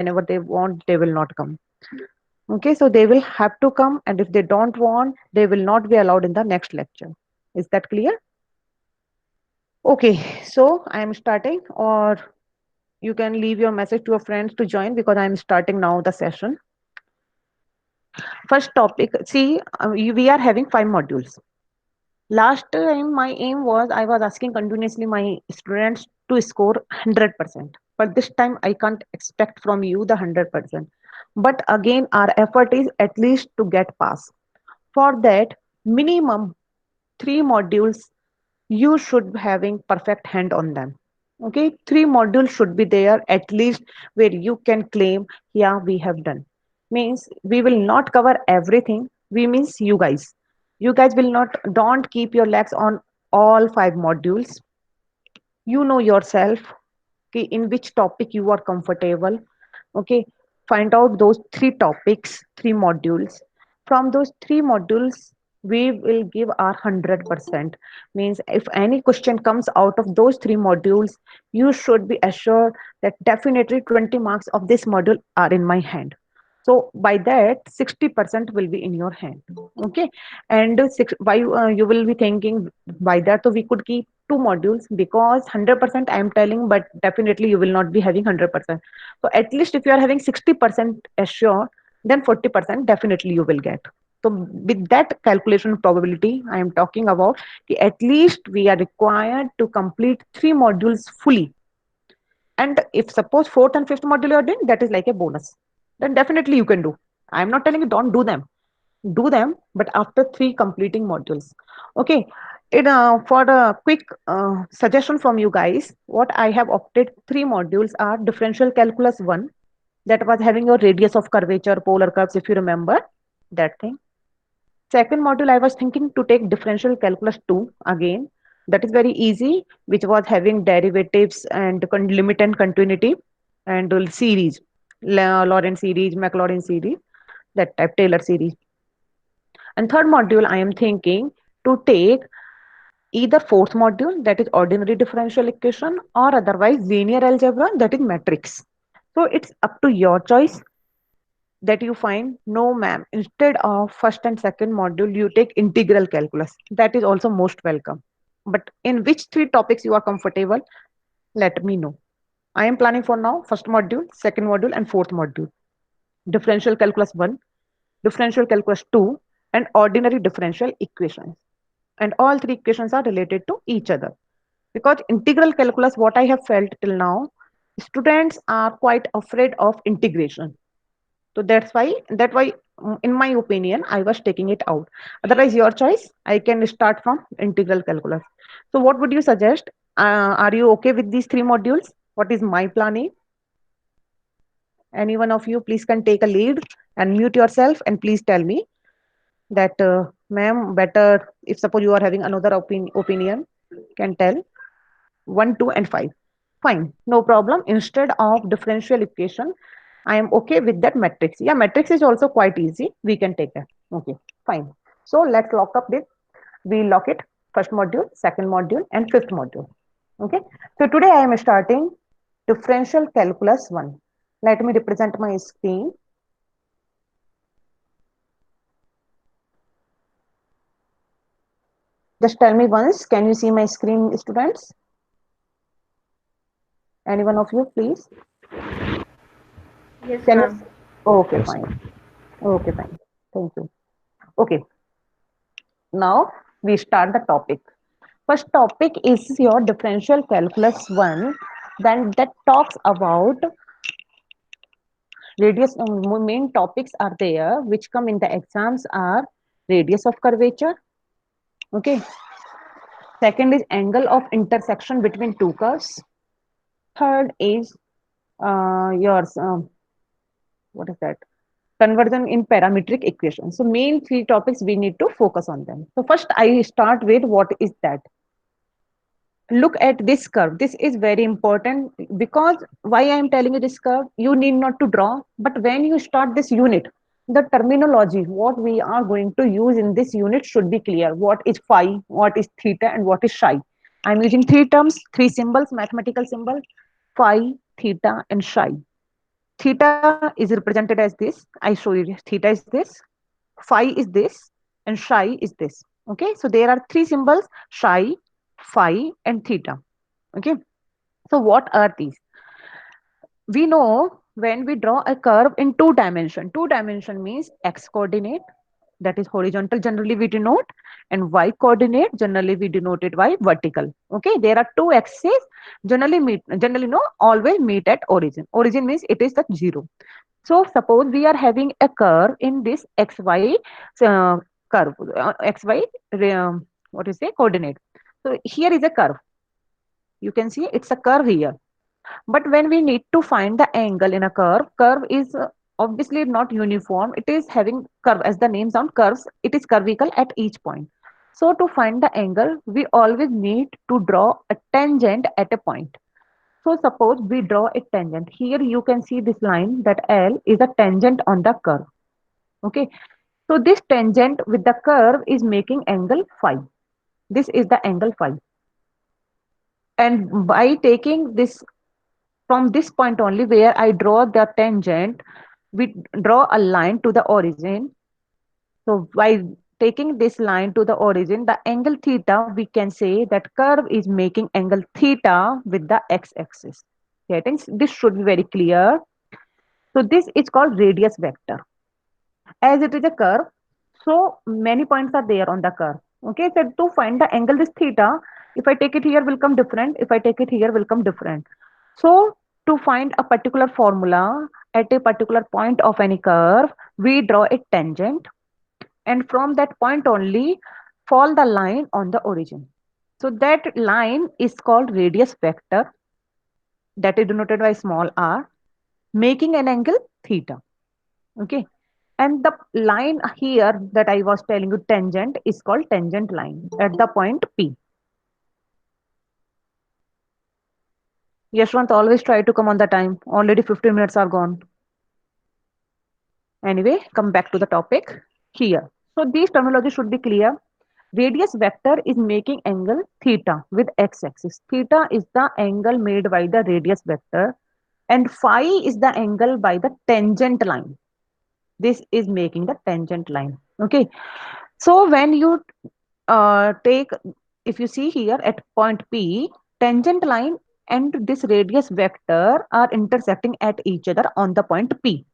whenever they want, they will not come. Okay, so they will have to come, and if they don't want, they will not be allowed in the next lecture. Is that clear? Okay, so I am starting, or you can leave your message to your friends to join because I am starting now the session. First topic, see, we are having 5 modules. Last time, my aim was I was asking continuously my students to score 100%. But this time, I can't expect from you the 100%. But again, our effort is at least to get pass. For that, minimum 3 modules you should be having perfect hand on them. Okay, 3 modules should be there at least where you can claim, yeah, we have done. Means we will not cover everything. We means you guys will not, don't keep your legs on all 5 modules. You know yourself, okay, in which topic you are comfortable. Okay, find out those 3 topics, 3 modules. From those 3 modules, we will give our 100%. Means if any question comes out of those 3 modules, you should be assured that definitely 20 marks of this module are in my hand. So by that, 60% will be in your hand. Okay, and why you will be thinking by that, so we could keep 2 modules because 100% I am telling, but definitely you will not be having 100%. So at least if you are having 60% assured, then 40% definitely you will get. So with that calculation probability, I am talking about at least we are required to complete 3 modules fully. And if suppose fourth and fifth module you are doing, that is like a bonus. Then definitely you can do. I am not telling you don't do them, but after 3 completing modules. Okay, for a quick suggestion from you guys, what I have opted 3 modules are differential calculus 1, that was having your radius of curvature, polar curves, if you remember that thing. Second module, I was thinking to take differential calculus 2 again. That is very easy, which was having derivatives and limit and continuity and series, Lorentz series, Maclaurin series, that type, Taylor series. And third module, I am thinking to take either fourth module, that is ordinary differential equation, or otherwise linear algebra, that is matrix. So it's up to your choice that you find. No, ma'am, instead of first and second module, you take integral calculus. That is also most welcome. But in which 3 topics you are comfortable, let me know. I am planning for now first module, second module, and fourth module. Differential calculus 1, differential calculus 2, and ordinary differential equations. And all 3 equations are related to each other. Because integral calculus, what I have felt till now, students are quite afraid of integration. So that's why in my opinion, I was taking it out. Otherwise, your choice. I can start from integral calculus. So what would you suggest? Are you okay with these 3 modules? What is my planning? Any one of you, please can take a lead and mute yourself and please tell me that, ma'am, better if suppose you are having another opinion, can tell 1, 2, and 5. Fine, no problem. Instead of differential equation, I am okay with that matrix. Yeah, matrix is also quite easy. We can take that. Okay, fine. So let's lock up this. We lock it first module, second module, and fifth module. Okay. So today I am starting differential calculus 1. Let me represent my screen. Just tell me once, can you see my screen, students? Any one of you, please? Yes, Can you? ma'am. Okay, Yes, fine. ma'am. Okay, fine. Thank you. Okay, now we start the topic. First topic is your differential calculus 1. Then that talks about radius. Main topics are there which come in the exams are radius of curvature. Okay. Second is angle of intersection between 2 curves. Third is yours. What is that? Conversion in parametric equations. So main 3 topics we need to focus on them. So first I start with what is that. Look at this curve. This is very important because why I am telling you this curve, you need not to draw, but when you start this unit, the terminology, what we are going to use in this unit should be clear. What is phi, what is theta, and what is psi. I'm using 3 terms, 3 symbols, mathematical symbol, phi, theta, and psi. Theta is represented as this. I show you. Theta is this, phi is this, and psi is this. Okay, so there are three symbols: psi, phi, and theta. Okay, so what are these? We know when we draw a curve in two dimension means x coordinate, that is horizontal, generally we denote, and y coordinate, generally we denote it by vertical. Okay, there are two axes, generally no, always meet at origin. Origin means it is the zero. So suppose we are having a curve in this xy uh, curve, xy, what is it, coordinate. So here is a curve. You can see it's a curve here. But when we need to find the angle in a curve, curve is obviously not uniform. It is having curve, as the name sounds, curves. It is curvical at each point. So to find the angle, we always need to draw a tangent at a point. So suppose we draw a tangent. Here you can see this line, that L is a tangent on the curve. Okay. So this tangent with the curve is making angle phi. This is the angle phi. And by taking this from this point only where I draw the tangent, we draw a line to the origin. So by taking this line to the origin, the angle theta, we can say that curve is making angle theta with the x-axis. Okay, I think this should be very clear. So this is called radius vector. As it is a curve, so many points are there on the curve. Okay, so to find the angle this theta, if I take it here will come different. If I take it here will come different. So to find a particular formula at a particular point of any curve, we draw a tangent, and from that point only fall the line on the origin. So that line is called radius vector, that is denoted by small r, making an angle theta. Okay. And the line here that I was telling you, tangent, is called tangent line at the point P. Yashwant, always try to come on the time. Already 15 minutes are gone. Anyway, come back to the topic here. So these terminology should be clear. Radius vector is making angle theta with x-axis. Theta is the angle made by the radius vector, and phi is the angle by the tangent line. This is making the tangent line. Okay. So when you take, if you see here at point P, tangent line and this radius vector are intersecting at each other on the point P.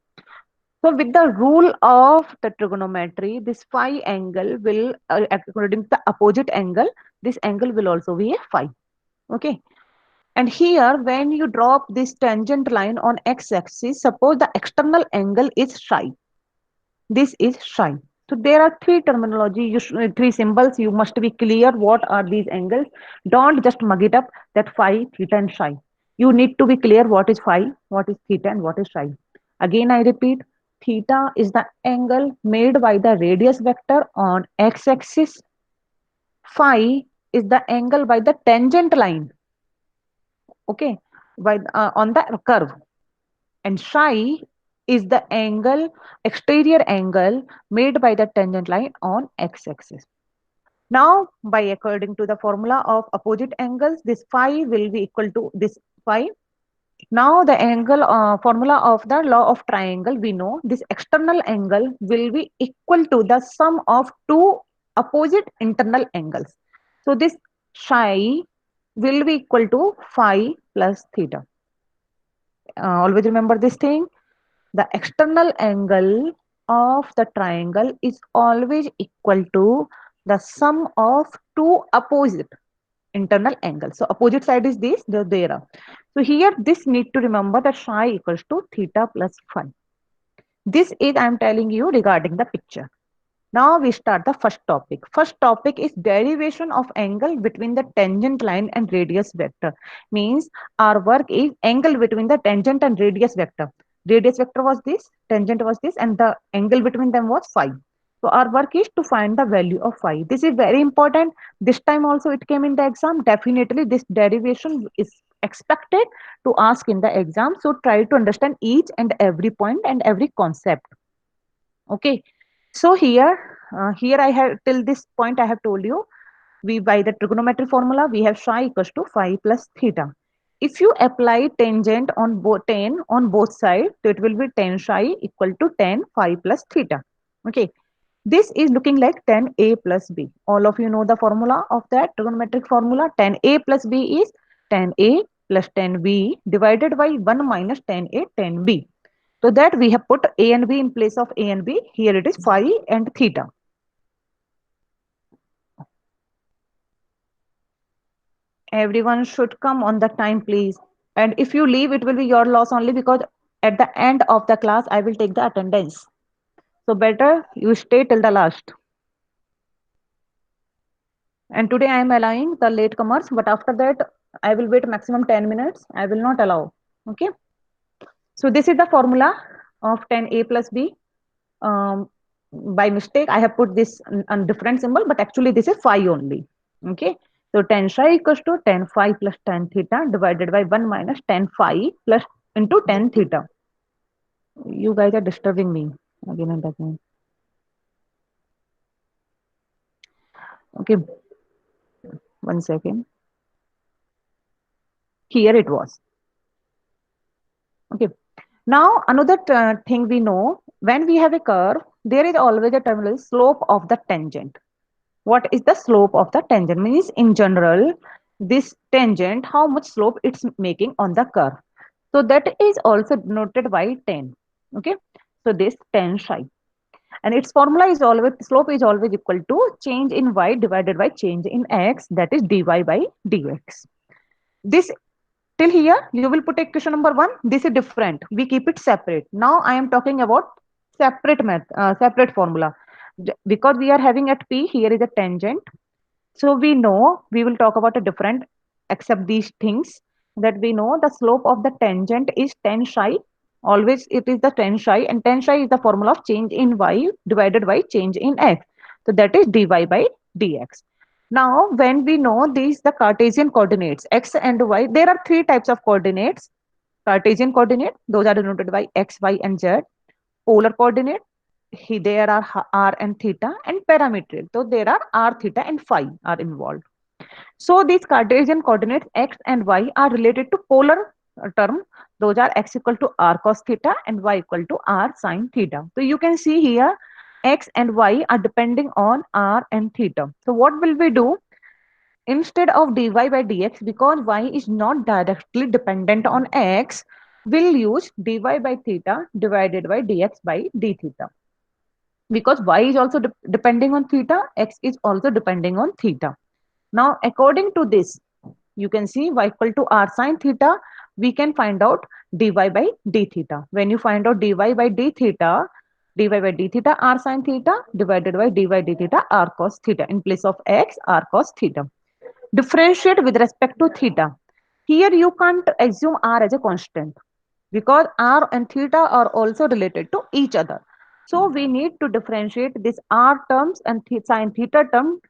So with the rule of the trigonometry, this phi angle will, according to the opposite angle, this angle will also be a phi. Okay. And here, when you drop this tangent line on x-axis, suppose the external angle is psi. This is psi. So there are three terminology, three symbols. You must be clear what are these angles. Don't just mug it up that phi, theta, and psi. You need to be clear what is phi, what is theta, and what is psi. Again, I repeat, theta is the angle made by the radius vector on x-axis. Phi is the angle by the tangent line. Okay, by on the curve. And psi is the angle, exterior angle made by the tangent line on x-axis. Now, by according to the formula of opposite angles, this phi will be equal to this phi. Now, the angle formula of the law of triangle, we know this external angle will be equal to the sum of two opposite internal angles. So, this psi will be equal to phi plus theta. Always remember this thing. The external angle of the triangle is always equal to the sum of two opposite internal angles. So opposite side is this, there are. So here this need to remember that psi equals to theta plus phi. This is I am telling you regarding the picture. Now we start the first topic. First topic is derivation of angle between the tangent line and radius vector. Means our work is angle between the tangent and radius vector. Radius vector was this, tangent was this, and the angle between them was phi. So our work is to find the value of phi. This is very important. This time also it came in the exam. Definitely this derivation is expected to ask in the exam. So try to understand each and every point and every concept. Okay. So here I have till this point I have told you, we by the trigonometry formula we have psi equals to phi plus theta. If you apply tangent on both tan on both sides, so it will be tan psi equal to tan phi plus theta. Okay. This is looking like tan A plus B. All of you know the formula of that trigonometric formula. Tan A plus B is tan A plus tan B divided by 1 minus tan A tan B. So that we have put A and B in place of A and B. Here it is phi and theta. Everyone should come on the time, please. And if you leave, it will be your loss only, because at the end of the class, I will take the attendance. So better you stay till the last. And today I am allowing the latecomers, but after that, I will wait maximum 10 minutes. I will not allow. Okay. So this is the formula of tan A plus B. Um, by mistake, I have put this on different symbol, but actually this is phi only. Okay. So tan psi equals to tan phi plus tan theta divided by 1 minus tan phi plus into tan theta. You guys are disturbing me again and again. Okay, 1 second. Here it was. Okay. Now another thing we know, when we have a curve, there is always a term slope of the tangent. What is the slope of the tangent? Means in general, this tangent, how much slope it's making on the curve. So that is also denoted by tan. Okay. So this tan psi. And its formula is always, slope is always equal to change in y divided by change in x, that is dy by dx. This till here you will put equation number 1. This is different, we keep it separate. Now I am talking about separate separate formula. Because we are having at p, here is a tangent, so we know we will talk about a different, except these things, that we know the slope of the tangent is tan psi. Always it is the tan psi, and tan psi is the formula of change in y divided by change in x. So that is dy by dx. Now, when we know these the Cartesian coordinates x and y, there are three types of coordinates. Cartesian coordinate, those are denoted by x, y, and z. Polar coordinate, there are r and theta, and parametric. So there are r, theta, and phi are involved. So these Cartesian coordinates x and y are related to polar term. Those are x equal to r cos theta and y equal to r sin theta. So you can see here x and y are depending on r and theta. So what will we do? Instead of dy by dx, because y is not directly dependent on x, we'll use dy by theta divided by dx by d theta. Because y is also depending on theta, x is also depending on theta. Now, according to this, you can see y equal to r sin theta, we can find out dy by d theta. When you find out dy by d theta, r sin theta divided by dy by d theta, r cos theta. In place of x, r cos theta. Differentiate with respect to theta. Here you can't assume r as a constant, because r and theta are also related to each other. So we need to differentiate this r terms and sin theta term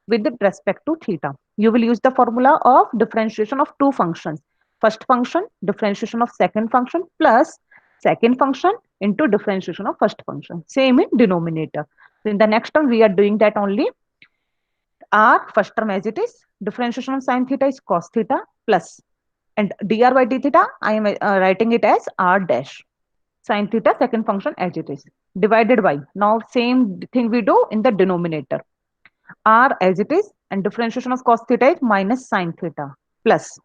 with respect to theta. You will use the formula of differentiation of two functions. First function, differentiation of second function, plus second function into differentiation of first function. Same in denominator. So in the next term, we are doing that only. R, first term as it is, differentiation of sin theta is cos theta, plus, and dr by d theta, I am writing it as r dash. Sin theta, second function as it is, divided by, now same thing we do in the denominator. R as it is, and differentiation of cos theta is minus sin theta, plus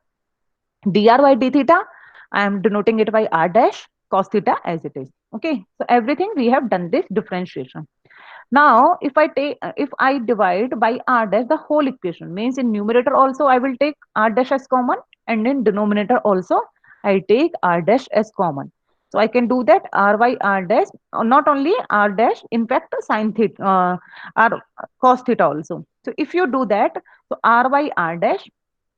dr by d theta, I am denoting it by r dash, cos theta as it is. Okay, so everything we have done this differentiation. Now, if I divide by r dash the whole equation, means in numerator also I will take r dash as common, and in denominator also I take r dash as common. So I can do that r by r dash, not only r dash, in fact sin theta, r cos theta also. So if you do that, so r by r dash,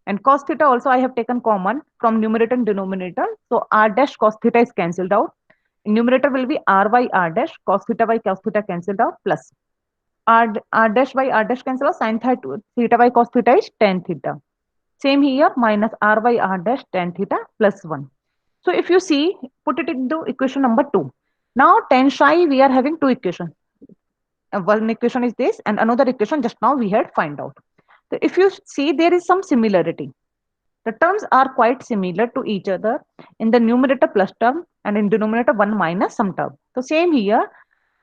and cos theta also I have taken common from numerator and denominator. So r dash cos theta is cancelled out. Numerator will be r by r dash, cos theta by cos theta cancelled out, plus r dash by r dash cancel out, sin theta by cos theta is tan theta. Same here, minus r by r dash tan theta plus 1. So if you see, put it into equation number 2. Now tan psi, we are having two equations. One equation is this, and another equation just now we had find out. So if you see, there is some similarity. The terms are quite similar to each other. In the numerator plus term and in denominator 1 minus some term. So same here,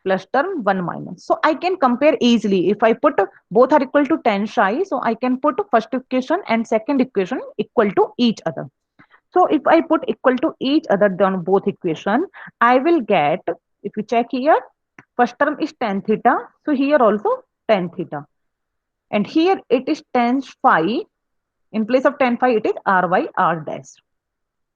plus term 1 minus. So I can compare easily. If I put both are equal to 10 psi, so I can put first equation and second equation equal to each other. So if I put equal to each other on both equation, I will get, if you check here, first term is tan theta. So here also tan theta. And here it is tan phi. In place of tan phi, it is r by r dash.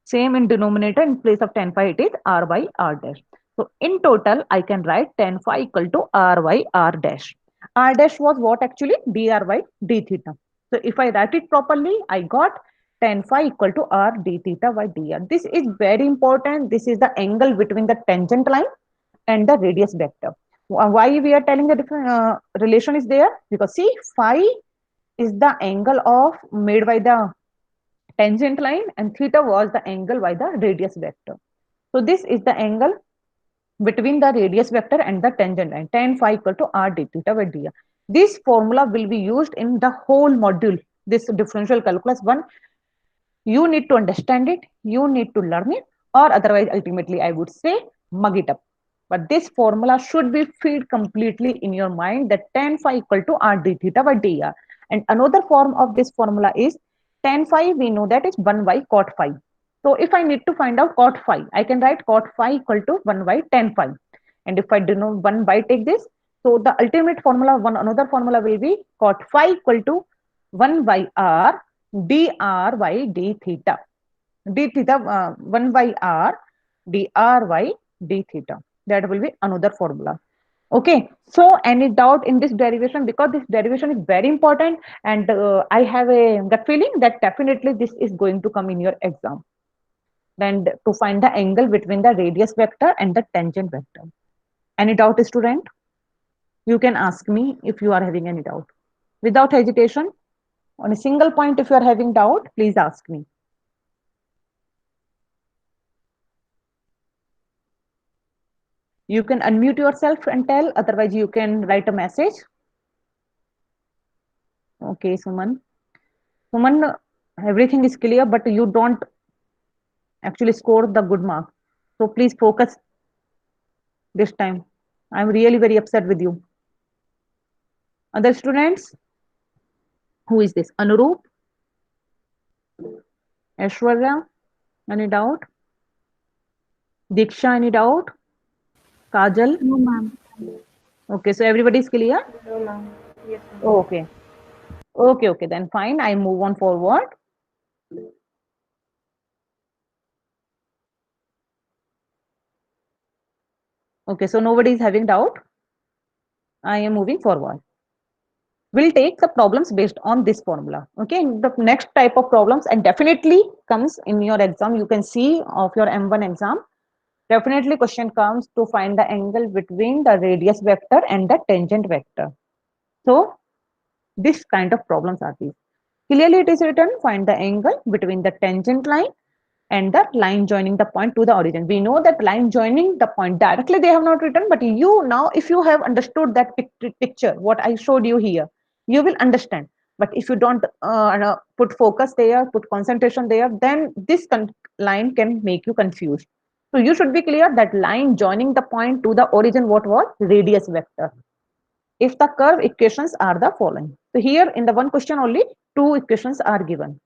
Same in denominator, in place of tan phi, it is r by r dash. So in total, I can write tan phi equal to r by r dash. R dash was what actually? dr by d theta. So if I write it properly, I got tan phi equal to r d theta by dr. This is very important. This is the angle between the tangent line and the radius vector. Why we are telling the different relation is there? Because see, phi is the angle of made by the tangent line and theta was the angle by the radius vector. So this is the angle between the radius vector and the tangent line, tan phi equal to r d theta by dr. This formula will be used in the whole module. This differential calculus one, you need to understand it, you need to learn it, or otherwise ultimately I would say mug it up. But this formula should be fed completely in your mind, that tan phi equal to r d theta by dr. And another form of this formula is tan phi, we know that is 1 by cot phi. So if I need to find out cot phi, I can write cot phi equal to 1 by tan phi. And if I do not 1 by take this, so the ultimate formula, one another formula will be cot phi equal to 1 by r dr by d theta. D theta 1 by r dr by d theta. That will be another formula. Okay, so any doubt in this derivation? Because this derivation is very important, and I have a gut feeling that definitely this is going to come in your exam. Then to find the angle between the radius vector and the tangent vector. Any doubt, student? You can ask me if you are having any doubt. Without hesitation, on a single point, if you are having doubt, please ask me. You can unmute yourself and tell, otherwise you can write a message. Okay, Suman. Suman, everything is clear, but you don't actually score the good mark. So please focus this time. I'm really very upset with you. Other students? Who is this? Anurup? Aishwarya? Any doubt? Diksha, any doubt? Kajal? No, ma'am. Okay, so everybody is clear? No, ma'am. Yes, ma'am. Okay. Okay, then fine. I move on forward. Okay, so nobody is having doubt. I am moving forward. We'll take the problems based on this formula. Okay, the next type of problems and definitely comes in your exam. You can see of your M1 exam. Definitely question comes to find the angle between the radius vector and the tangent vector. So this kind of problems are these. Clearly it is written, find the angle between the tangent line and the line joining the point to the origin. We know that line joining the point directly they have not written, but you now, if you have understood that picture, what I showed you here, you will understand. But if you don't put focus there, put concentration there, then this line can make you confused. So you should be clear that line joining the point to the origin, what was? Radius vector. If the curve equations are the following. So here in the one question only, two equations are given.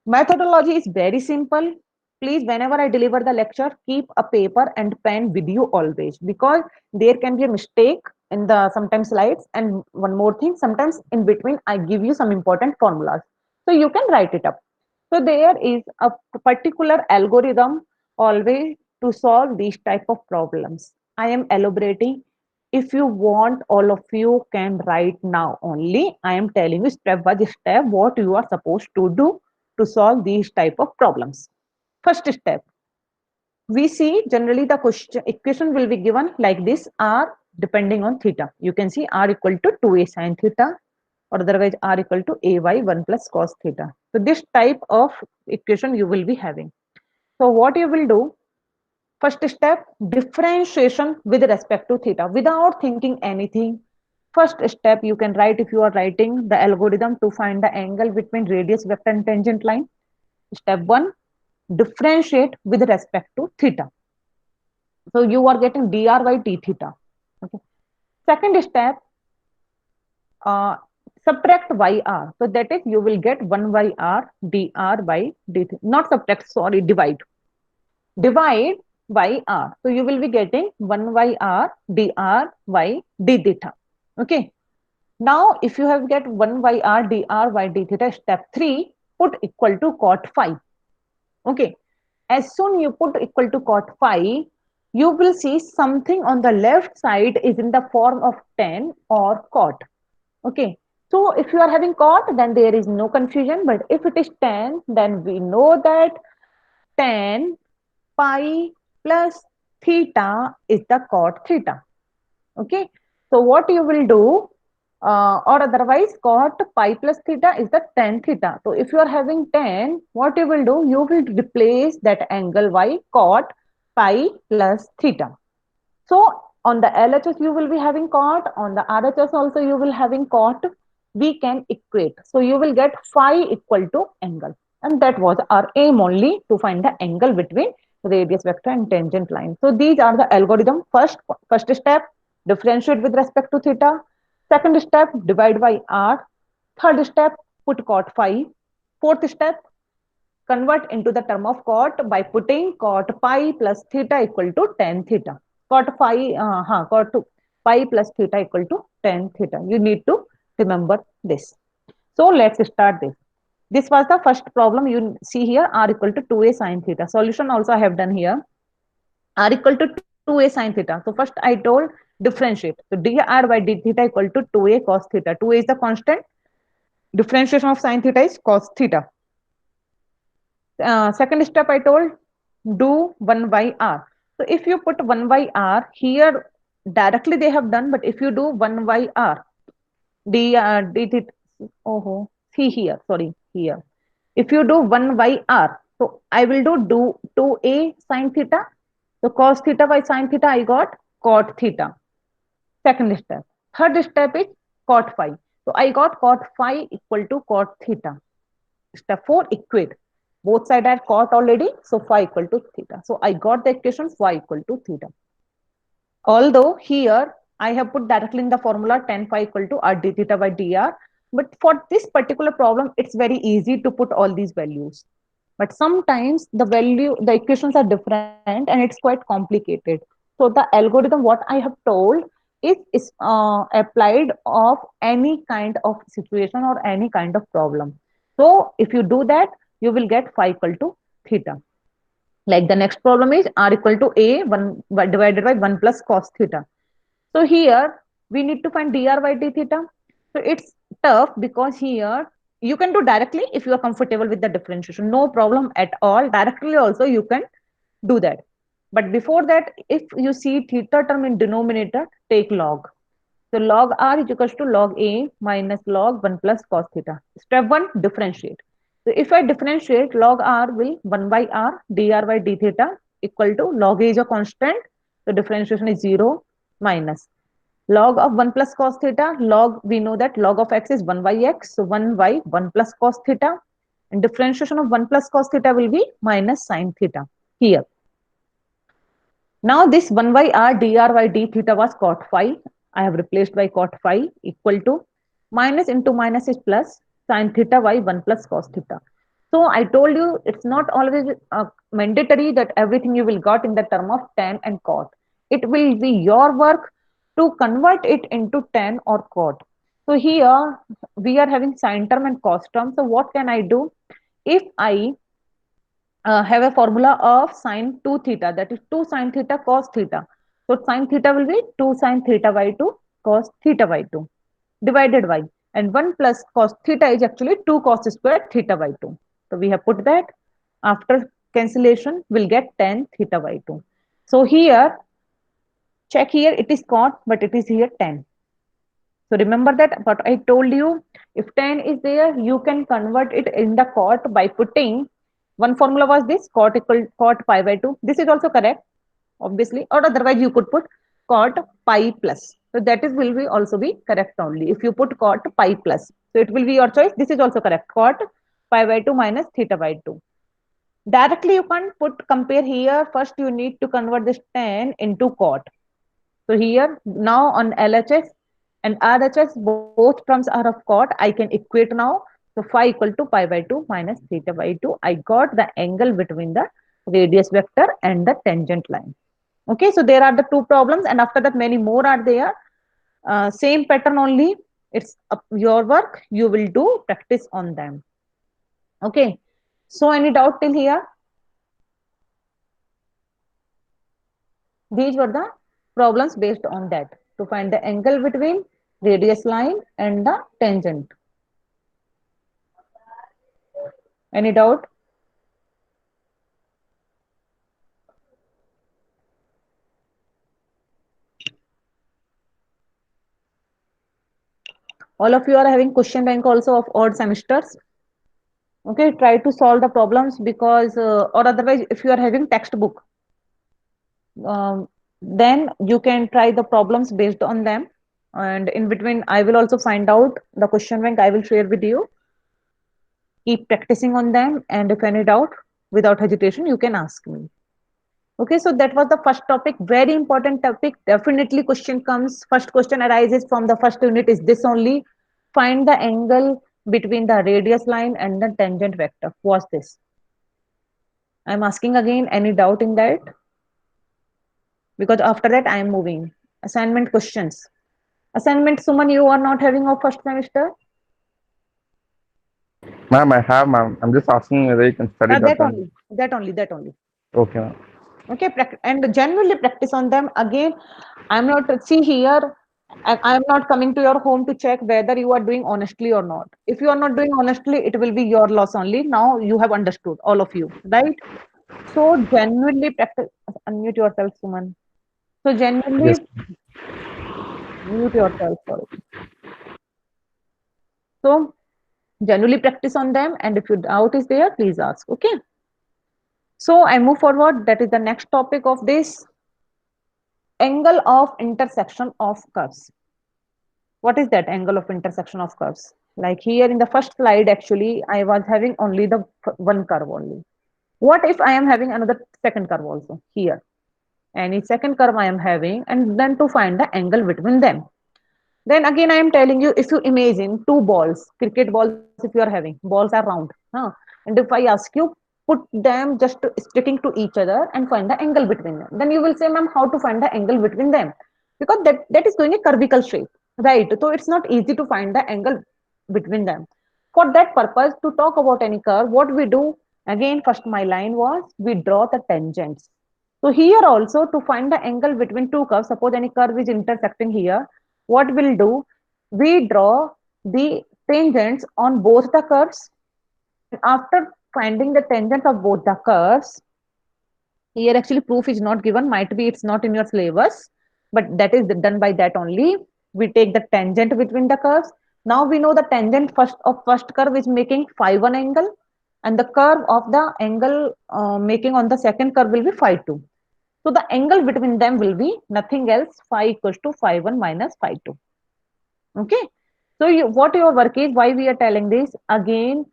Methodology is very simple. Please, whenever I deliver the lecture, keep a paper and pen with you always, because there can be a mistake in the sometimes slides. And one more thing, sometimes in between I give you some important formulas, so you can write it up. So there is a particular algorithm always to solve these type of problems. I am elaborating. If you want, all of you can write now only. I am telling you step by step what you are supposed to do to solve these type of problems. First step, we see generally the question equation will be given like this: r depending on theta. You can see r equal to 2a sine theta, or otherwise r equal to ay 1 plus cos theta. So this type of equation you will be having. So what you will do, first step, differentiation with respect to theta without thinking anything. First step, you can write, if you are writing the algorithm to find the angle between radius vector and tangent line. Step 1, differentiate with respect to theta. So you are getting dr by d theta. Okay. Second step, uh, subtract yr. So that is you will get 1 by r dr by d theta. Not subtract, sorry, divide. Divide by r. So you will be getting 1 by r dr by d theta. Okay. Now, if you have get 1 by r dr by d theta, step 3, put equal to cot phi. Okay. As soon you put equal to cot phi, you will see something on the left side is in the form of tan or cot. Okay. So if you are having cot, then there is no confusion. But if it is tan, then we know that tan pi plus theta is the cot theta. Okay. So what you will do, or otherwise cot pi plus theta is the tan theta. So if you are having tan, what you will do, you will replace that angle by cot pi plus theta. So on the LHS you will be having cot, on the RHS also you will having cot. We can equate. So you will get phi equal to angle. And that was our aim only, to find the angle between radius vector and tangent line. So these are the algorithm. First step, differentiate with respect to theta. Second step, divide by r. Third step, put cot phi. Fourth step, convert into the term of cot by putting cot pi plus theta equal to tan theta. Cot pi plus theta equal to tan theta. You need to remember this. So let's start this. This was the first problem. You see here r equal to 2a sine theta. Solution also I have done here. R equal to 2a sine theta. So first I told differentiate. So dr by d theta equal to 2a cos theta. 2a is the constant. Differentiation of sine theta is cos theta. Second step I told, do 1 by r. So if you put 1 by r here, directly they have done, but if you do 1 by r, d theta, oh, see here, sorry, here. If you do 1 by r, so I will do 2a sine theta. So cos theta by sine theta, I got cot theta. Second step. Third step is cot phi. So I got cot phi equal to cot theta. Step 4, equate. Both sides are cot already, so phi equal to theta. So I got the equation phi equal to theta. Although here I have put directly in the formula tan phi equal to r d theta by dr. But for this particular problem, it's very easy to put all these values. But sometimes the equations are different and it's quite complicated. So the algorithm, what I have told, is applied of any kind of situation or any kind of problem. So if you do that, you will get phi equal to theta. Like the next problem is r equal to a 1 divided by 1 plus cos theta. So here we need to find dr by d theta. So it's tough because here you can do directly if you are comfortable with the differentiation. No problem at all. Directly also you can do that. But before that, if you see theta term in denominator, take log. So log r is equals to log a minus log 1 plus cos theta. Step 1, differentiate. So if I differentiate, log r will 1 by r dr by d theta equal to log a is a constant. So differentiation is 0 minus log of 1 plus cos theta. Log, we know that log of x is 1 by x. So 1 by 1 plus cos theta. And differentiation of 1 plus cos theta will be minus sine theta here. Now this 1 by r dr by d theta was cot phi. I have replaced by cot phi equal to minus into minus is plus sine theta by 1 plus cos theta. So I told you it's not always mandatory that everything you will got in the term of tan and cot. It will be your work to convert it into tan or cot. So here we are having sine term and cos term. So what can I do? If I have a formula of sine 2 theta, that is 2 sine theta cos theta. So sine theta will be 2 sine theta by 2 cos theta by 2 divided by, and 1 plus cos theta is actually 2 cos square theta by 2. So we have put that. After cancellation, we'll get tan theta by 2. So here, check here, it is cot, but it is here tan. So remember that what I told you, if tan is there, you can convert it in the cot by putting, one formula was this, cot equal cot pi by 2. This is also correct, obviously, or otherwise you could put cot pi plus. So that is will be also be correct only. If you put cot pi plus, so it will be your choice. This is also correct. Cot pi by 2 minus theta by 2. Directly you can't put compare here. First you need to convert this tan into cot. So here now on LHS and RHS, both terms are of cot. I can equate now. So phi equal to pi by 2 minus theta by 2. I got the angle between the radius vector and the tangent line. Okay, so there are the two problems, and after that many more are there. Same pattern only. It's your work. You will do practice on them. Okay. So any doubt till here? These were the problems based on that to find the angle between radius line and the tangent. Any doubt? All of you are having question bank also of odd semesters. Okay, try to solve the problems because, or otherwise, if you are having textbook, then you can try the problems based on them. And in between, I will also find out the question bank I will share with you. Keep practicing on them, and if any doubt, without hesitation, you can ask me. Okay, so that was the first topic, very important topic. Definitely question comes, first question arises from the first unit is this only. Find the angle between the radius line and the tangent vector. What's this? I'm asking again, any doubt in that? Because after that I am moving. Assignment questions. Assignment, Suman, you are not having of first semester? Ma'am, I have, ma'am. I'm just asking whether you can study that That one. only, that only, that only. Okay, ma'am. Okay, and genuinely practice on them. Again, I'm not, see here, I'm not coming to your home to check whether you are doing honestly or not. If you are not doing honestly, it will be your loss only. Now you have understood, all of you, right? So genuinely practice. Unmute yourself, Suman. So Yes. genuinely mute yourself, sorry. So genuinely practice on them, and if your doubt is there, please ask. Okay. So I move forward. That is the next topic of this, angle of intersection of curves. What is that angle of intersection of curves? Like here in the first slide, actually, I was having only the one curve only. What if I am having another second curve also here? Any second curve I am having, and then to find the angle between them. Then again, I am telling you, if you imagine two balls, cricket balls, if you are having, balls are round, huh? And if I ask you, put them just sticking to each other and find the angle between them. Then you will say, ma'am, how to find the angle between them? Because that is going a curvical shape, right? So it's not easy to find the angle between them. For that purpose, to talk about any curve, what we do, again, first my line was, we draw the tangents. So here also, to find the angle between two curves, suppose any curve is intersecting here, what we'll do, we draw the tangents on both the curves, and after finding the tangents of both the curves, here actually proof is not given, might be it's not in your syllabus, but that is done by that only. We take the tangent between the curves. Now we know the tangent first of first curve is making phi 1 angle, and the curve of the angle making on the second curve will be phi 2. So the angle between them will be nothing else, phi equals to phi 1 minus phi 2. Okay. So what your work is, why we are telling this again,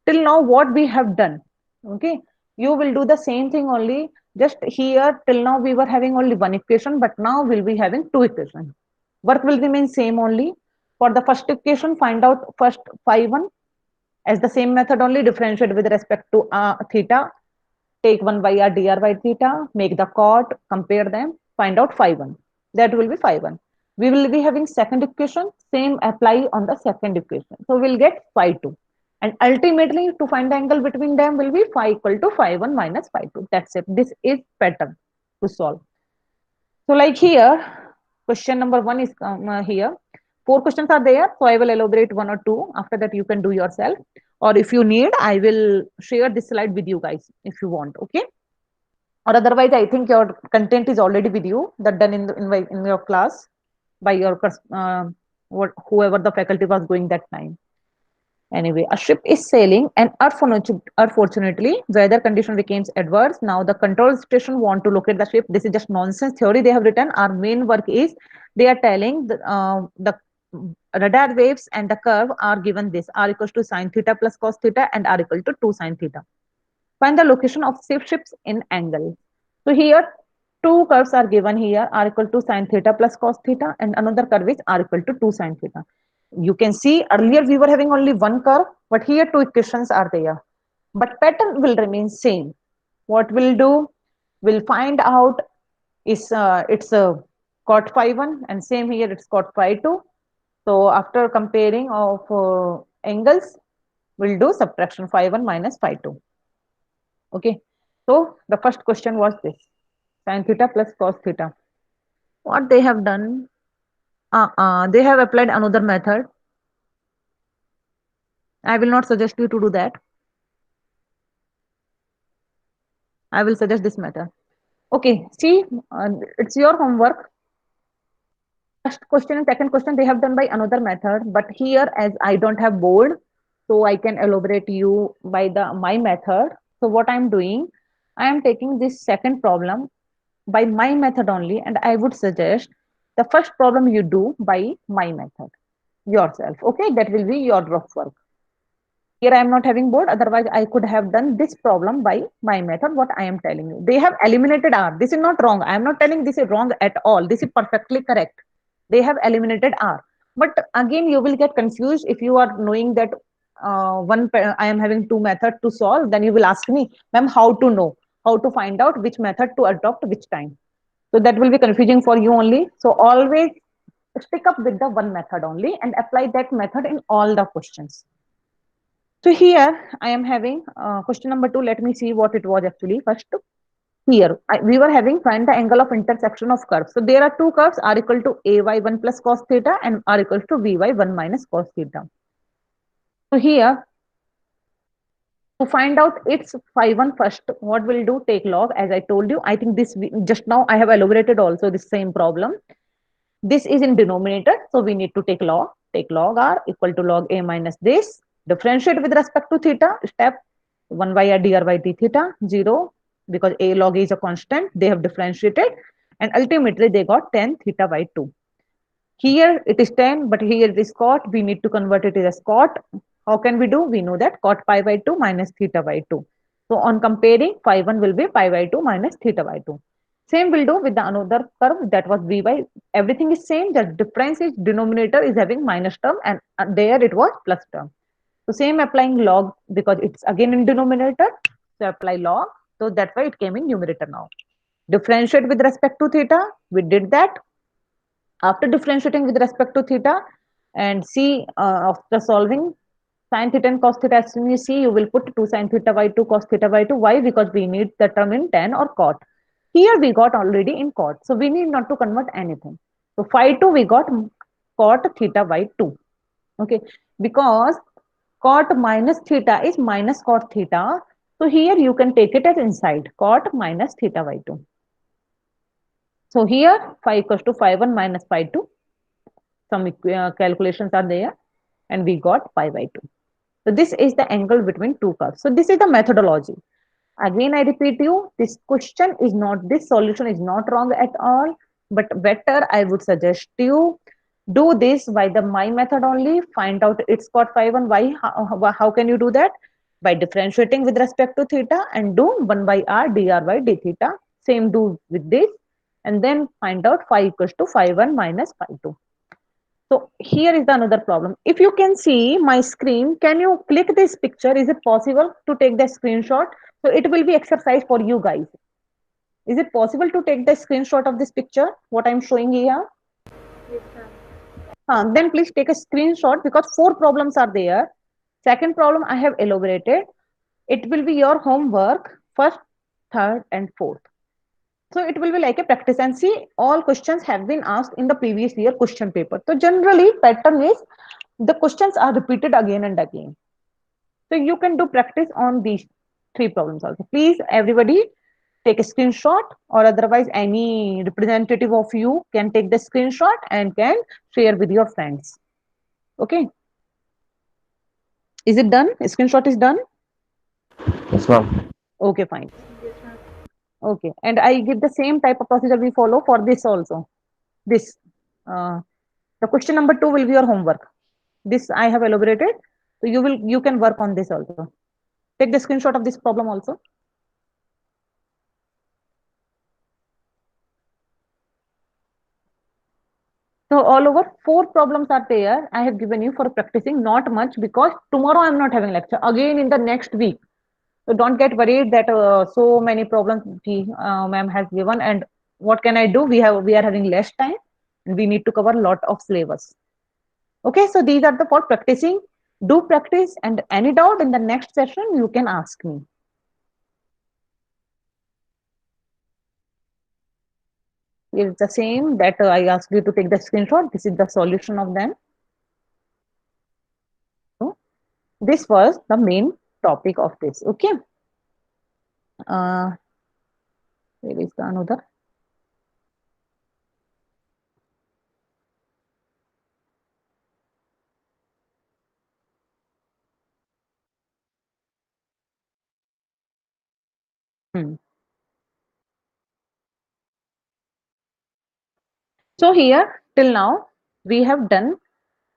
till now what we have done. Okay. You will do the same thing only. Just here till now we were having only one equation, but now we'll be having two equations. Work will remain same only. For the first equation, find out first phi 1 as the same method only, differentiate with respect to theta. Take 1 by r dr by theta, make the cot, compare them, find out phi 1. That will be phi 1. We will be having second equation, same apply on the second equation. So we'll get phi 2. And ultimately, to find the angle between them will be phi equal to phi 1 minus phi 2. That's it. This is pattern to solve. So like here, question number 1 is here. 4 questions are there. So I will elaborate 1 or 2. After that, you can do yourself. Or if you need, I will share this slide with you guys if you want. Okay. Or otherwise, I think your content is already with you, that done in your class by your whoever the faculty was going that time. Anyway, a ship is sailing and unfortunately, weather condition becomes adverse. Now the control station want to locate the ship. This is just nonsense theory they have written. Our main work is they are telling the radar waves and the curve are given this r equals to sine theta plus cos theta and r equal to 2 sine theta. Find the location of shifts in angle. So here two curves are given here, r equal to sine theta plus cos theta, and another curve is r equal to 2 sine theta. You can see earlier we were having only one curve, but here two equations are there. But pattern will remain same. What we'll do, we'll find out is it's a cot phi 1 and same here it's cot phi 2. So after comparing of angles, we'll do subtraction phi 1 minus phi 2. Okay. So the first question was this, sin theta plus cos theta. What they have done, they have applied another method. I will not suggest you to do that. I will suggest this method. Okay, see, it's your homework. First question and second question they have done by another method, but here as I don't have board, so I can elaborate you by the my method. So what I'm doing, I am taking this second problem by my method only, and I would suggest the first problem you do by my method yourself. Okay, that will be your rough work. Here I am not having board, otherwise I could have done this problem by my method. What I am telling you, they have eliminated r. This is not wrong. I am not telling this is wrong at all. This is perfectly correct. They have eliminated r. But again, you will get confused if you are knowing that I am having two methods to solve. Then you will ask me, ma'am, how to know, how to find out which method to adopt which time. So that will be confusing for you only. So always stick up with the one method only and apply that method in all the questions. So here I am having question number 2. Let me see what it was actually first. Here we were having find the angle of intersection of curves. So there are two curves, r equal to ay1 plus cos theta and r equals to vy1 minus cos theta. So here to find out its phi 1 first, what we'll do, take log. As I told you, I think this just now I have elaborated also the same problem. This is in denominator, so we need to take log. Take log r equal to log a minus this. Differentiate with respect to theta. Step 1 by r dr by d theta 0, because a log is a constant. They have differentiated, and ultimately they got tan theta by 2. Here it is tan, but here it is cot. We need to convert it as cot. How can we do? We know that cot pi by 2 minus theta by 2. So on comparing, phi 1 will be pi by 2 minus theta by 2. Same will do with the another curve, that was vy. Everything is same, the difference is denominator is having minus term and there it was plus term. So same applying log, because it's again in denominator, so apply log. So that's why it came in numerator now. Differentiate with respect to theta, we did that. After differentiating with respect to theta and see after solving sin theta and cos theta, as soon as you see, you will put 2 sin theta by 2 cos theta by 2. Why? Because we need the term in tan or cot. Here we got already in cot, so we need not to convert anything. So phi 2 we got cot theta by 2. Okay, because cot minus theta is minus cot theta. So here you can take it as inside cot minus theta by 2. So here phi equals to phi 1 minus phi 2. Some calculations are there and we got pi by 2. So this is the angle between two curves. So this is the methodology. Again, I repeat you, this question is not, this solution is not wrong at all, but better I would suggest you do this by the my method only, find out its cot phi 1. Why? How can you do that? By differentiating with respect to theta and do 1 by r dr by d theta. Same do with this and then find out phi equals to phi 1 minus phi 2. So here is the another problem. If you can see my screen, can you click this picture? Is it possible to take the screenshot? So it will be exercise for you guys. Is it possible to take the screenshot of this picture, what I'm showing here? Yes, ma'am. Then please take a screenshot because 4 problems are there. Second problem I have elaborated. It will be your homework, first, third and fourth. So it will be like a practice and see all questions have been asked in the previous year question paper. So generally pattern is the questions are repeated again and again. So you can do practice on these 3 problems also. Please everybody take a screenshot or otherwise any representative of you can take the screenshot and can share with your friends. Okay. Is it done? Screenshot is done? Yes, ma'am. Okay, fine. Yes, ma'am. Okay. And I give the same type of procedure we follow for this also. This. The question number 2 will be your homework. This I have elaborated. So you can work on this also. Take the screenshot of this problem also. So all over 4 problems are there. I have given you for practicing, not much because tomorrow I'm not having lecture. Again in the next week. So don't get worried that so many problems ma'am has given, and what can I do? We are having less time and we need to cover a lot of syllabus. Okay, so these are the for practicing. Do practice, and any doubt in the next session you can ask me. It's the same that I asked you to take the screenshot. This is the solution of them. So this was the main topic of this. Okay. Uh, where is the another? Hmm. So here till now we have done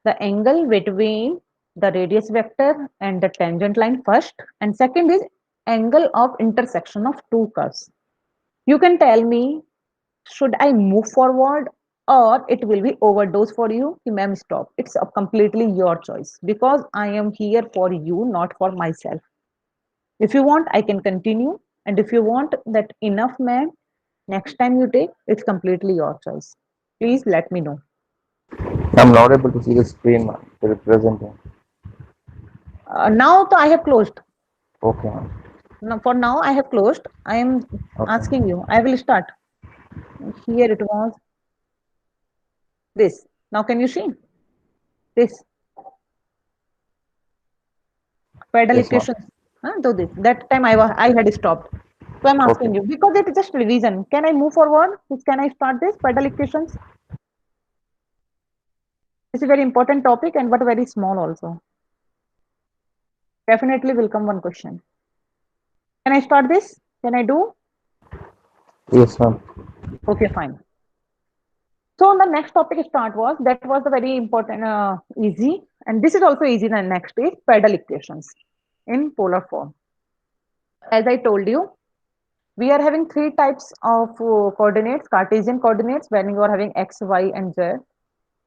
the angle between the radius vector and the tangent line first, and second is angle of intersection of two curves. You can tell me, should I move forward or it will be overdose for you? Ma'am, stop. It's completely your choice because I am here for you, not for myself. If you want, I can continue. And if you want that enough, ma'am, next time you take, it's completely your choice. Please let me know. I'm not able to see the screen, ma'am. The representing. Now I have closed. Okay, ma'am. Now, for now, I have closed. I am Okay. asking you. I will start. Here it was this. Now, can you see this pedal Yes, ma'am. equations? Do this. That time I had stopped. So I'm Okay. asking you because it is just revision. Can I move forward? Can I start this pedal equations? This is a very important topic and but very small also. Definitely will come one question. Can I start this? Can I do? Yes, ma'am. Okay, fine. So the next topic start was that was the very important easy, and this is also easy. The next is pedal equations in polar form. As I told you, we are having three types of coordinates: Cartesian coordinates when you are having x, y, and z;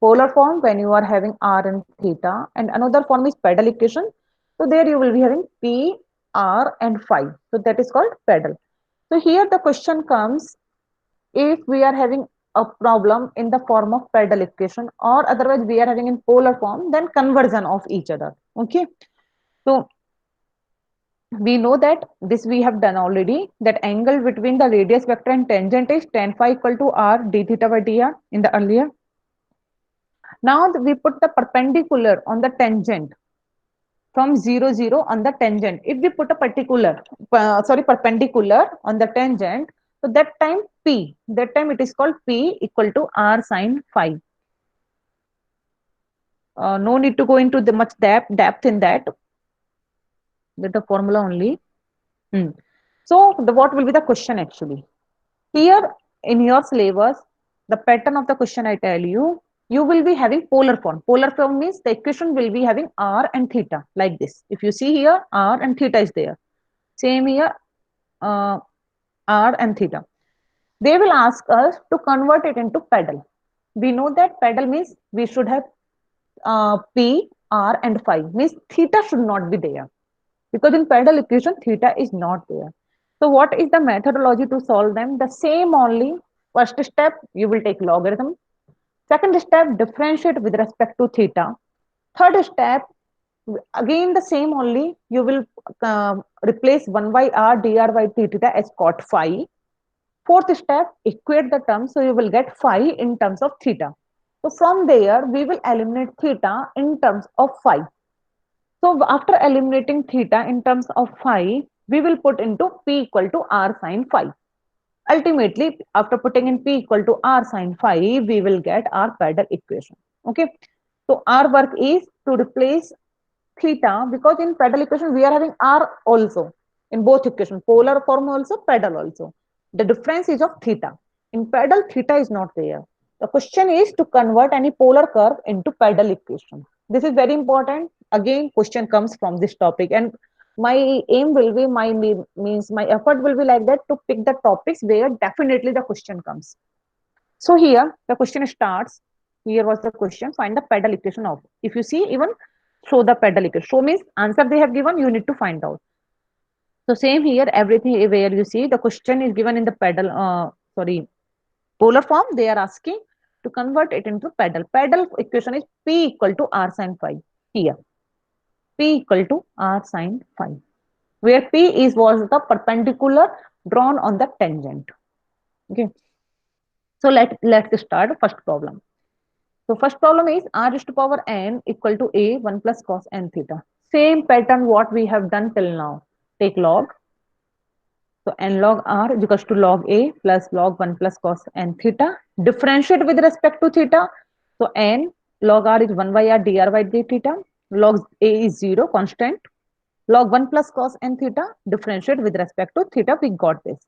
polar form when you are having r and theta; and another form is pedal equation. So there you will be having p, r, and phi. So that is called pedal. So here the question comes, if we are having a problem in the form of pedal equation or otherwise we are having in polar form, then conversion of each other. Okay, so we know that this we have done already, that angle between the radius vector and tangent is tan phi equal to r d theta by dr in the earlier. Now we put the perpendicular on the tangent from 0 0 on the tangent. If we put a perpendicular on the tangent, so that time p, that time it is called p equal to r sine phi. No need to go into the much depth in that. With the formula only. Hmm. So what will be the question actually? Here in your syllabus, the pattern of the question I tell you, you will be having polar form. Polar form means the equation will be having r and theta like this. If you see here, r and theta is there. Same here, uh, r and theta. They will ask us to convert it into pedal. We know that pedal means we should have p, r, and phi. Means theta should not be there because in pedal equation theta is not there. So what is the methodology to solve them? The same only. First step, you will take logarithm. Second step, differentiate with respect to theta. Third step, again the same only. You will replace 1 by r dr by theta as cot phi. Fourth step, equate the terms. So you will get phi in terms of theta. So from there, we will eliminate theta in terms of phi. So after eliminating theta in terms of phi, we will put into p equal to r sine phi. Ultimately, after putting in p equal to r sine phi, we will get our pedal equation. Okay. So our work is to replace theta because in pedal equation we are having r also in both equations, polar form also, pedal also. The difference is of theta. In pedal, theta is not there. The question is to convert any polar curve into pedal equation. This is very important. Again, question comes from this topic, and my aim will be means my effort will be like that to pick the topics where definitely the question comes. So here the question starts. Here was the question, find the pedal equation of. If you see, even show the pedal equation. Show means answer they have given, you need to find out. So same here, everything where you see the question is given in the pedal, sorry, polar form, they are asking to convert it into pedal. Pedal equation is P equal to R sine phi. Here, P equal to R sine phi, where P is was the perpendicular drawn on the tangent. Okay. So let's start first problem. So first problem is r raised to power n equal to a 1 plus cos n theta. Same pattern what we have done till now. Take log. So n log r is equals to log a plus log 1 plus cos n theta. Differentiate with respect to theta. So n log r is 1 by r dr by d theta. Log a is 0 constant. Log 1 plus cos n theta. Differentiate with respect to theta. We got this.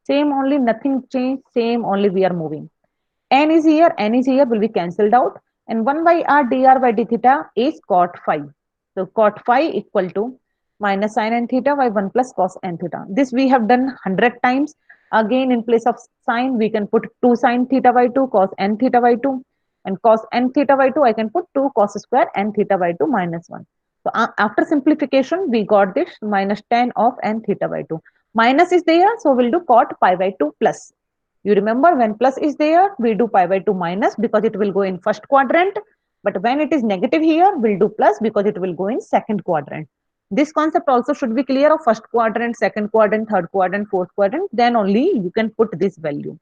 Same only, nothing changed. Same only we are moving. N is here will be cancelled out. And 1 by r dr by d theta is cot phi. So cot phi equal to minus sin n theta by 1 plus cos n theta. This we have done 100 times. Again, in place of sin, we can put 2 sin theta by 2 cos n theta by 2. And cos n theta by 2, I can put 2 cos square n theta by 2 minus 1. So after simplification, we got this minus 10 of n theta by 2. Minus is there, so we'll do cot pi by 2 plus. You remember when plus is there, we do pi by 2 minus because it will go in first quadrant. But when it is negative here, we'll do plus because it will go in second quadrant. This concept also should be clear of first quadrant, second quadrant, third quadrant, fourth quadrant. Then only you can put this value.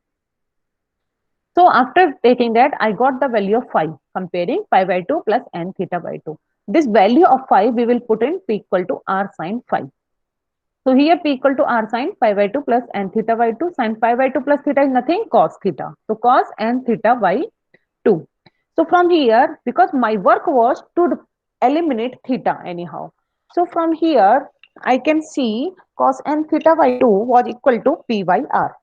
So after taking that, I got the value of phi, comparing pi by 2 plus n theta by 2. This value of phi we will put in p equal to r sine phi. So here p equal to r sine pi by 2 plus n theta by 2. Sine pi by 2 plus theta is nothing, cos theta. So cos n theta by 2. So from here, because my work was to eliminate theta anyhow. So from here, I can see cos n theta by 2 was equal to p by r.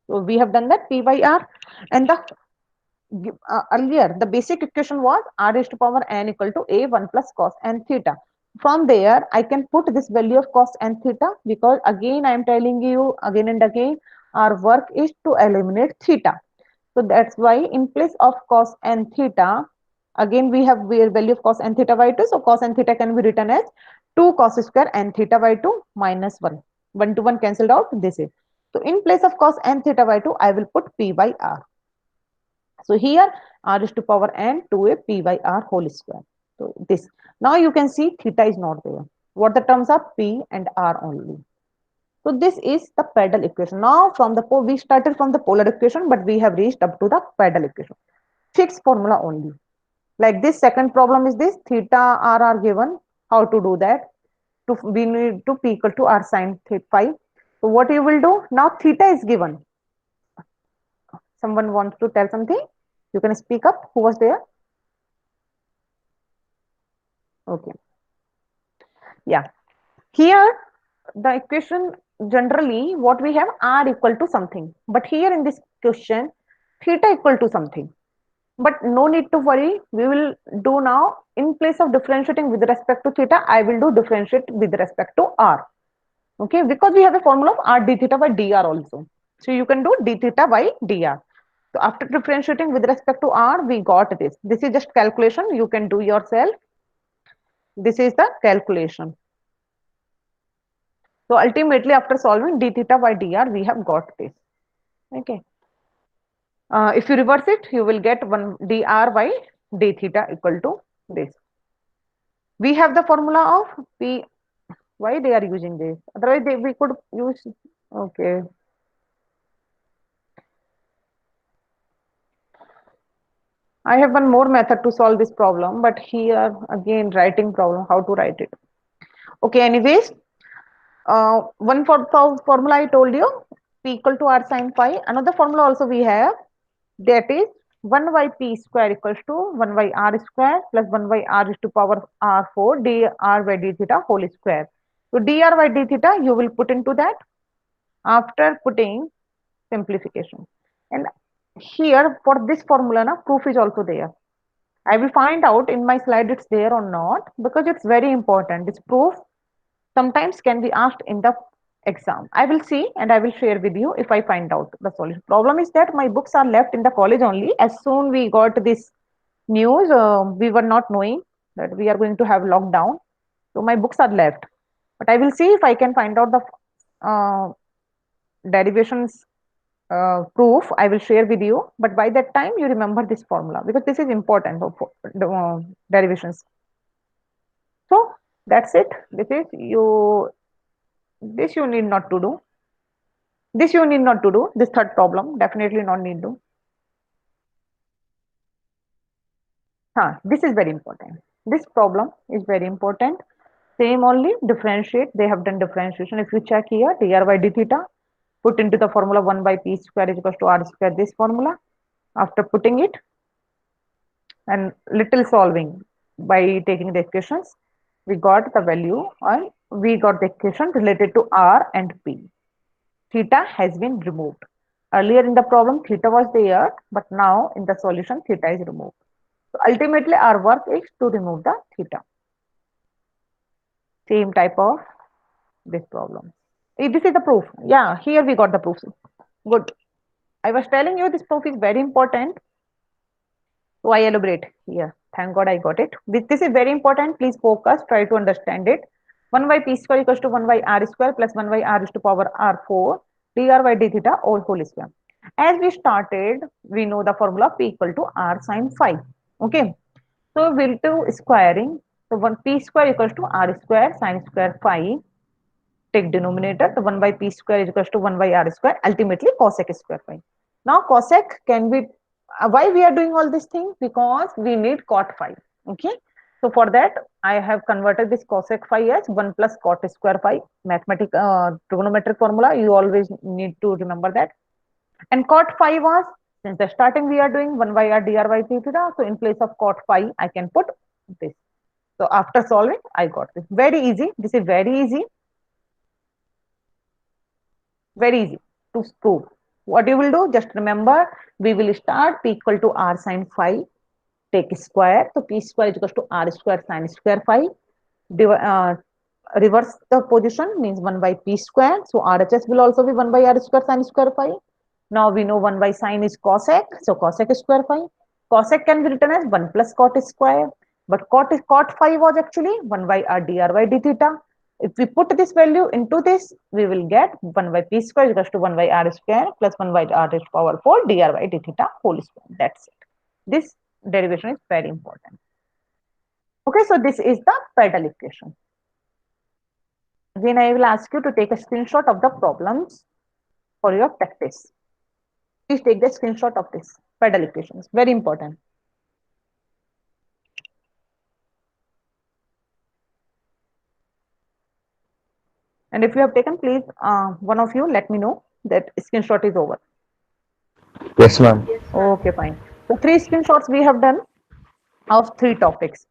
So we have done that p by r. And the earlier, the basic equation was r raised to power n equal to a 1 plus cos n theta. From there, I can put this value of cos n theta because again, I am telling you again and again, our work is to eliminate theta. So that's why in place of cos n theta, again we have value of cos n theta by 2. So cos n theta can be written as 2 cos square n theta by 2 minus 1. 1 to 1 cancelled out, this is. So in place of cos n theta by 2, I will put p by r. So here r is to power n to a p by r whole square. So this. Now you can see theta is not there. What the terms are? P and r only. So this is the pedal equation. Now from the we started from the polar equation, but we have reached up to the pedal equation. Fixed formula only. Like this second problem is this theta r are given. How to do that? We need to p equal to r sine phi. So what you will do? Now theta is given. Someone wants to tell something? You can speak up. Who was there? Okay. Yeah. Here the equation generally what we have r equal to something. But here in this question theta equal to something. But no need to worry. We will do now in place of differentiating with respect to theta, I will do differentiate with respect to r. Okay, because we have a formula of r d theta by dr also. So you can do d theta by dr. So after differentiating with respect to r, we got this. This is just calculation. You can do yourself. This is the calculation. So ultimately, after solving d theta by dr, we have got this. Okay. If you reverse it, you will get 1 dr by d theta equal to this. We have the formula of p. Why they are using this? Otherwise, we could use. Okay. I have one more method to solve this problem, but here again writing problem, how to write it. Okay, anyways, one formula I told you, p equal to r sine phi. Another formula also we have, that is 1 by p square equals to 1 by r square plus 1 by r is to power r4 dr by d theta whole square. So dr by d theta you will put into that after putting simplification. And here for this formula, na, proof is also there. I will find out in my slide it's there or not because it's very important. This proof sometimes can be asked in the exam. I will see and I will share with you if I find out the solution. Problem is that my books are left in the college only. As soon we got this news. We were not knowing that we are going to have lockdown, so my books are left. But I will see if I can find out the uh, derivations proof. I will share with you. But by that time, you remember this formula because this is important for the derivations. So that's it. This is you. This you need not to do. This you need not to do. This third problem definitely not need to. This is very important. This problem is very important. Same only differentiate. They have done differentiation. If you check here, dr by d theta, put into the formula 1 by p square is equals to r square. This formula. After putting it and little solving by taking the equations, we got the value and we got the equation related to r and p. Theta has been removed. Earlier in the problem, theta was there, but now in the solution, theta is removed. So ultimately, our work is to remove the theta. Same type of this problem. This is the proof. Yeah, here we got the proof. Good. I was telling you this proof is very important. So I elaborate here. Thank God I got it. This is very important. Please focus. Try to understand it. 1 by p square equals to 1 by r square plus 1 by r is to power r4 dr by d theta all whole square. As we started, we know the formula p equal to r sine phi. Okay. So we'll do squaring. So 1 p square equals to r square sine square phi. Take denominator. So 1 by p square is equals to 1 by r square. Ultimately cosec square phi. Now cosec can be why we are doing all these things because we need cot phi. Okay. So for that I have converted this cosec phi as 1 plus cot square phi. Mathematical trigonometric formula. You always need to remember that. And cot phi was, since the starting we are doing 1 by r dr by d theta. So in place of cot phi I can put this. So after solving I got this. Very easy. This is very easy. Very easy to prove. What you will do, just remember, we will start p equal to r sine phi, take square. So p square is equals to r square sine square phi. Reverse the position means 1 by p square. So RHS will also be 1 by r square sine square phi. Now we know 1 by sine is cosec. So cosec square phi. Cosec can be written as 1 plus cot square. But cot phi was actually 1 by r dr by d theta. If we put this value into this, we will get 1 by p square equals to 1 by r square plus 1 by r raised to power 4 dr by d theta whole square. That's it. This derivation is very important. Okay, so this is the Padel equation. Again, I will ask you to take a screenshot of the problems for your practice. Please take the screenshot of this Padel equation. It's very important. And if you have taken, please, one of you let me know that screenshot is over. Yes, ma'am. Yes, ma'am. Okay, fine. So 3 screenshots we have done of 3 topics.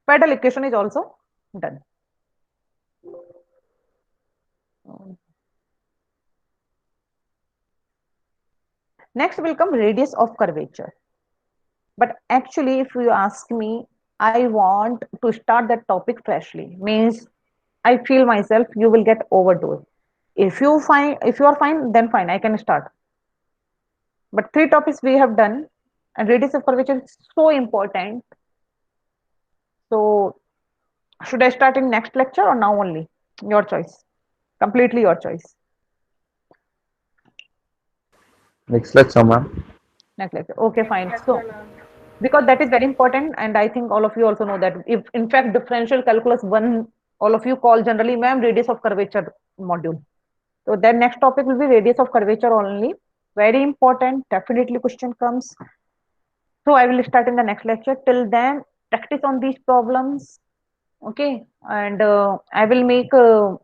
Padel equation is also done. Next will come radius of curvature. But actually, if you ask me, I want to start that topic freshly. Means I feel myself you will get overdosed. If you are fine, then fine, I can start. But 3 topics we have done, and radius of curvature is so important. So should I start in next lecture or now only? Your choice. Completely your choice. Next lecture, ma'am. Next lecture. Okay, Next fine. lecture, So ma'am. because that is very important, and I think all of you also know that if in fact differential calculus 1, all of you call generally ma'am radius of curvature module. So then next topic will be radius of curvature only. Very important. Definitely question comes. So I will start in the next lecture. Till then, practice on these problems. Okay, and I will make a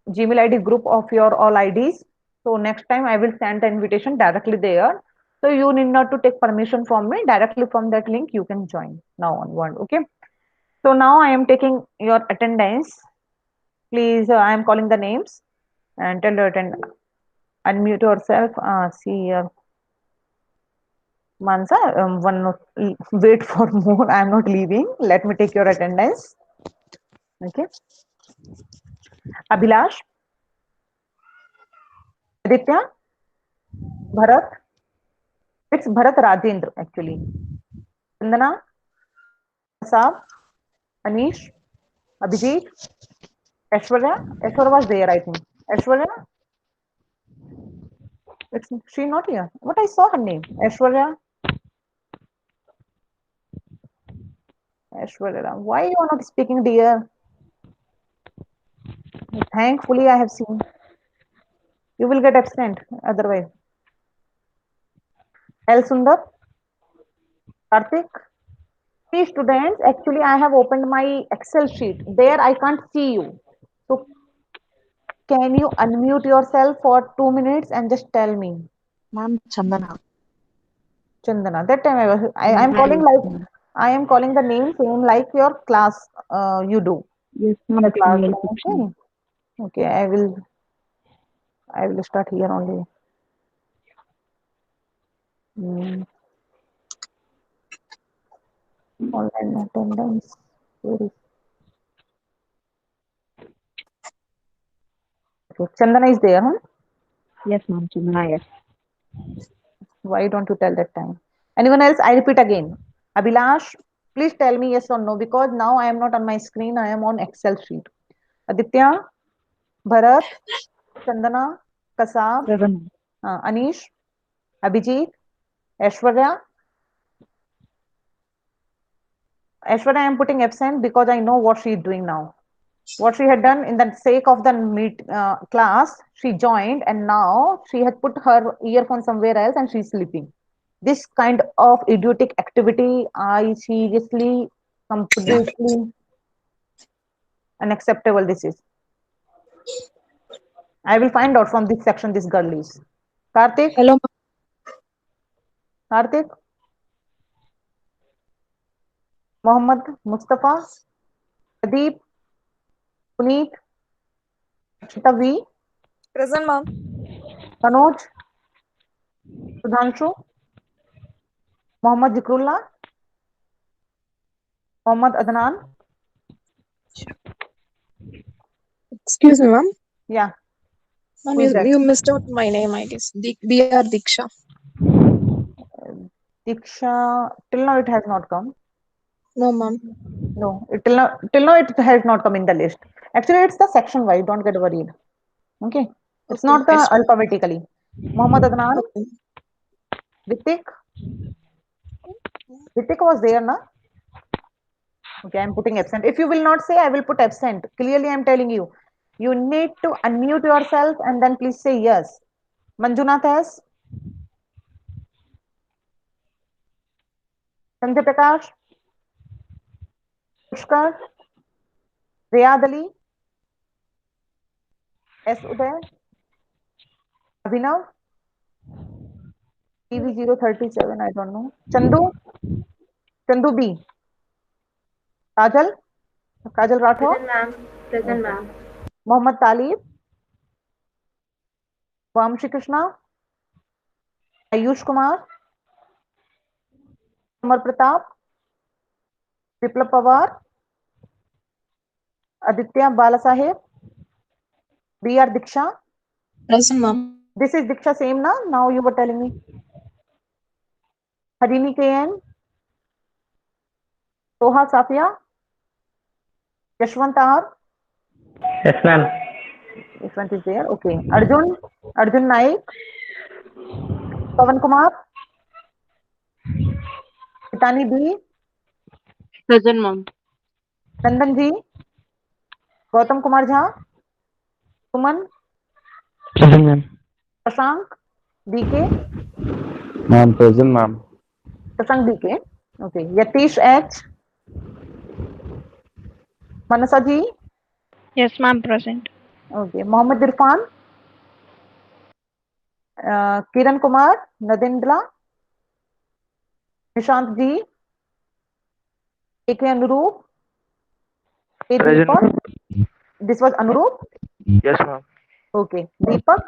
Gmail ID group of your all IDs. So next time I will send the invitation directly there. So you need not to take permission from me. Directly from that link you can join now onward. Okay. So now I am taking your attendance. Please, I am calling the names and tell your attend. Unmute yourself. See here. Mansa, wait for more. I am not leaving. Let me take your attendance. Okay. Abhilash, Aditya, Bharat. It's Bharat Rajendra actually. Vandana, Kasab, Anish, Abhijit, Aishwarya. Aishwarya was there, I think. Aishwarya, it's she not here. What I saw her name? Aishwarya. Aishwarya. Why you are not speaking, dear? Thankfully, I have seen. You will get absent otherwise. L. Sundar, Karthik. See, students, actually, I have opened my Excel sheet. There, I can't see you. So, can you unmute yourself for 2 minutes and just tell me? Ma'am, Chandana. Chandana. That time I am calling like I am calling the name same like your class you do Yes, in the ma'am, class. female Okay. fiction. Okay, I will start here only. Hmm. Online attendance. Where is- Okay. Chandana is there, huh? Yes, ma'am, Chandana, yes. Why don't you tell that time? Anyone else? I repeat again. Abhilash, please tell me yes or no because now I am not on my screen. I am on Excel sheet. Aditya, Bharat, Chandana, Kasab, Present, Anish, Abhijit, Aishwarya. Aishwarya, I am putting absent because I know what she is doing now. What she had done in the sake of the class, she joined and now she had put her earphone somewhere else and she's sleeping. This kind of idiotic activity, I seriously, completely unacceptable. This is. I will find out from this section this girl is. Karthik, hello, Karthik, Mohammed, Mustafa, Pradeep, Puneet, Akshita V, Present, ma'am. Manoj, Sudhanshu, Mohammed Zikrullah, Mohammed Adnan. Excuse me, ma'am. Yeah, Ma'am, who is that? you missed out my name, I guess. B.R. Diksha. Diksha, till now it has not come. No, ma'am. No, till now it has not come in the list. Actually, it's the section wise. Don't get worried. Okay, it's Okay, not the yes, ma'am. alphabetically. Mohammed Adnan, Okay. Ritik, Ritik was there, na? Okay, I'm putting absent. If you will not say, I will put absent. Clearly, I'm telling you. You need to unmute yourself and then please say yes. Manjunath S, Sanjay Prakash, Pushkar, Riyad Ali, S. Uday, Abhinav, TV037, I don't know. Chandu B, Kajal, Kajal Rathore, Present, ma'am. Present, okay. ma'am. Mohammed Talib, Vamshi Krishna, Ayush Kumar, Amar Pratap, Biplab Pawar, Aditya Balasaheb, B.R. Diksha. Present, ma'am. This is Diksha same na? Now you were telling me. Harini KN, Soha Safia, Yashwant R. Yes, ma'am. Yashwant is there. Okay. Arjun Naik, Pavan Kumar, Pitani B, Present, ma'am. Nandan Ji, Gautam Kumar Jha, Suman, Present, ma'am. Prashank, DK, Ma'am, present, ma'am. Prashank DK. Okay. Yatish H, Manasa Ji, Yes, ma'am, present. okay. Mohammed Irfan, Kiran Kumar, Nadindra, Nishant Ji, AK Anurup, A Present, Deepak. ma'am. This was Anurup. Yes, ma'am. Okay. Deepak,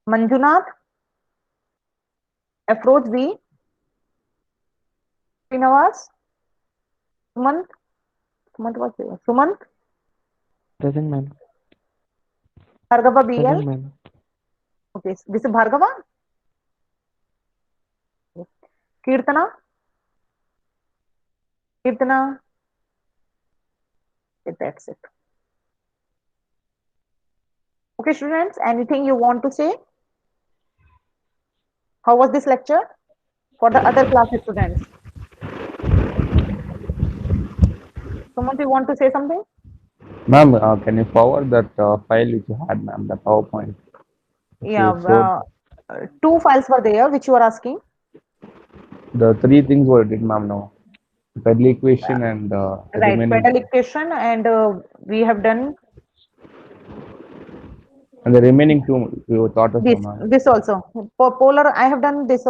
Manjunath, Afroz V, Srinivas, Sumant, Sumant was there. Sumant, Present, ma'am. Bhargava BL. Present, ma'am. Okay. This is Bhargava. Kirtana, Kirtana? Okay, that's it. Okay, students, anything you want to say? How was this lecture for the other class students? Someone, do you want to say something? Ma'am, can you forward that file which you had, ma'am, the PowerPoint? Which Yeah, you showed? two files were there which you are asking. The three things were did, ma'am, now. Pedal equation and the Right, remaining pedal two. equation, and we have done And the remaining two you taught us, this. ma'am. This also. For polar, I have done this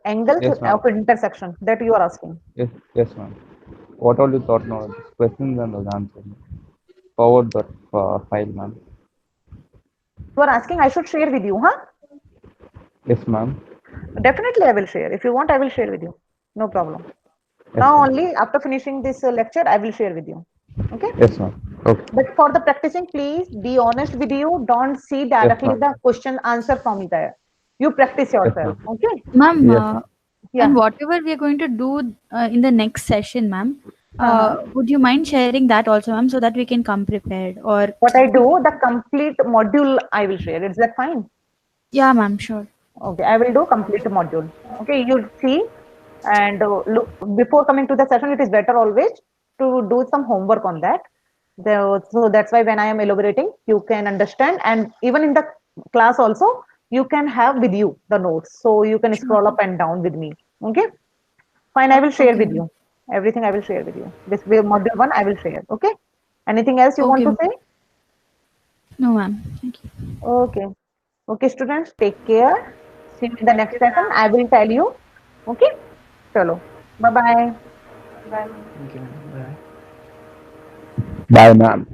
angles Yes, ma'am. of intersection that you are asking. Yes, yes, ma'am. What all you thought now? Just questions and those answers. Forward that file, ma'am. You are asking I should share with you, huh? Yes, ma'am. Definitely, I will share. If you want, I will share with you. No problem. Yes, Now ma'am. only after finishing this lecture, I will share with you. Okay. Yes, ma'am. Okay. But for the practicing, please be honest with you. Don't see directly ma'am. the question answer from there. You practice Yes, yourself. ma'am. Okay. Ma'am, Yes, ma'am. Yeah. and whatever we are going to do in the next session, ma'am, would you mind sharing that also, ma'am, so that we can come prepared? Or What I do, the complete module I will share. Is that fine? yeah, ma'am, sure. Okay, I will do complete module. Okay, you'll see. And look, before coming to the session, it is better always to do some homework on that. So that's why when I am elaborating, you can understand. And even in the class also, you can have with you the notes. So you can scroll up and down with me. Okay, fine. I will share Okay, with ma'am. you. Everything I will share with you. This way, module one, I will share. Okay. Anything else you want Okay, to ma'am. say? No, ma'am. Thank you. Okay. Okay, students, take care. See you in the next session. I will tell you. Okay. Chalo. Bye bye. Bye, ma'am.